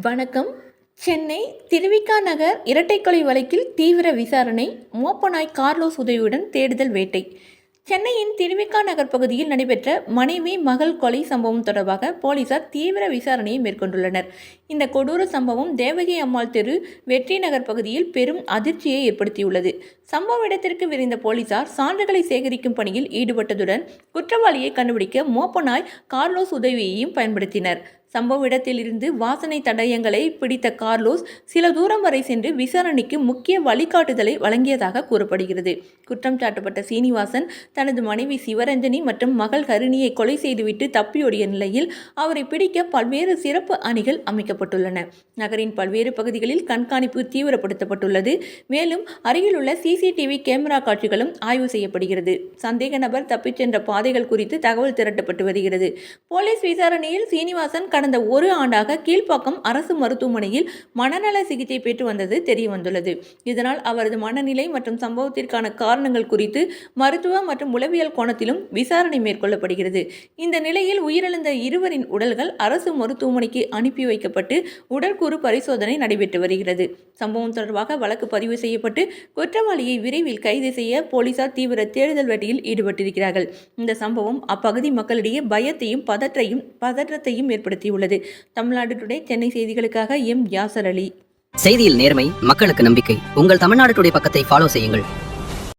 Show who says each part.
Speaker 1: வணக்கம். சென்னை திருவிக நகர் இரட்டை கொலை வழக்கில் தீவிர விசாரணை. மோப்பநாய் கார்லோஸ் உதவியுடன் தேடுதல் வேட்டை. சென்னையின் திருவிக நகர் பகுதியில் நடைபெற்ற மனைவி மகள் கொலை சம்பவம் தொடர்பாக போலீசார் தீவிர விசாரணையை மேற்கொண்டுள்ளனர். இந்த கொடூர சம்பவம் தேவகி அம்மாள் தெரு வெற்றி நகர் பகுதியில் பெரும் அதிர்ச்சியை ஏற்படுத்தியுள்ளது. சம்பவ இடத்திற்கு விரைந்த போலீசார் சான்றுகளை சேகரிக்கும் பணியில் ஈடுபட்டதுடன் குற்றவாளியை கண்டுபிடிக்க மோப்பநாய் கார்லோஸ் உதவியையும் பயன்படுத்தினர். சம்பவ இடத்திலிருந்து வாசனை தடயங்களை பிடித்த கார்லோஸ் சில தூரம் வரை சென்று விசாரணைக்கு முக்கிய வழிகாட்டுதலை வழங்கியதாக கூறப்படுகிறது. குற்றம் சாட்டப்பட்ட சீனிவாசன் தனது மனைவி சிவரஞ்சனி மற்றும் மகள் ஹரிணியை கொலை செய்துவிட்டு தப்பியோடிய நிலையில் அவரை பிடிக்க பல்வேறு சிறப்பு அணிகள் அமைக்கப்பட்டுள்ளன. நகரின் பல்வேறு பகுதிகளில் கண்காணிப்பு தீவிரப்படுத்தப்பட்டுள்ளது. மேலும் அருகிலுள்ள சிசிடிவி கேமரா காட்சிகளும் ஆய்வு செய்யப்படுகிறது. சந்தேக நபர் தப்பிச் சென்ற பாதைகள் குறித்து தகவல் திரட்டப்பட்டு வருகிறது. போலீஸ் விசாரணையில் சீனிவாசன் கடந்த ஒரு ஆண்டாக கீழ்ப்பாக்கம் அரசு மருத்துவமனையில் மனநல சிகிச்சை பெற்று வந்தது தெரியவந்துள்ளது. இதனால் அவரது மனநிலை மற்றும் சம்பவத்திற்கான காரணங்கள் குறித்து மருத்துவ மற்றும் உளவியல் கோணத்திலும் விசாரணை மேற்கொள்ளப்படுகிறது. இந்த நிலையில் உயிரிழந்த இருவரின் உடல்கள் அரசு மருத்துவமனைக்கு அனுப்பி வைக்கப்பட்டு உடற்கூறு பரிசோதனை நடைபெற்று வருகிறது. சம்பவம் தொடர்பாக வழக்கு பதிவு செய்யப்பட்டு குற்றவாளியை விரைவில் கைது செய்ய போலீசார் தீவிர தேடுதல் வேட்டையில் ஈடுபட்டிருக்கிறார்கள். இந்த சம்பவம் அப்பகுதி மக்களிடையே பயத்தையும் பதற்றத்தையும் ஏற்படுத்தியுள்ளது. தமிழ்நாடு டுடே சென்னை செய்திகளுக்காக எம் யாசர் அலி.
Speaker 2: செய்தியில் நேர்மை, மக்களுக்கு நம்பிக்கை. உங்கள் தமிழ்நாடு டுடே பக்கத்தை ஃபாலோ செய்யுங்கள்.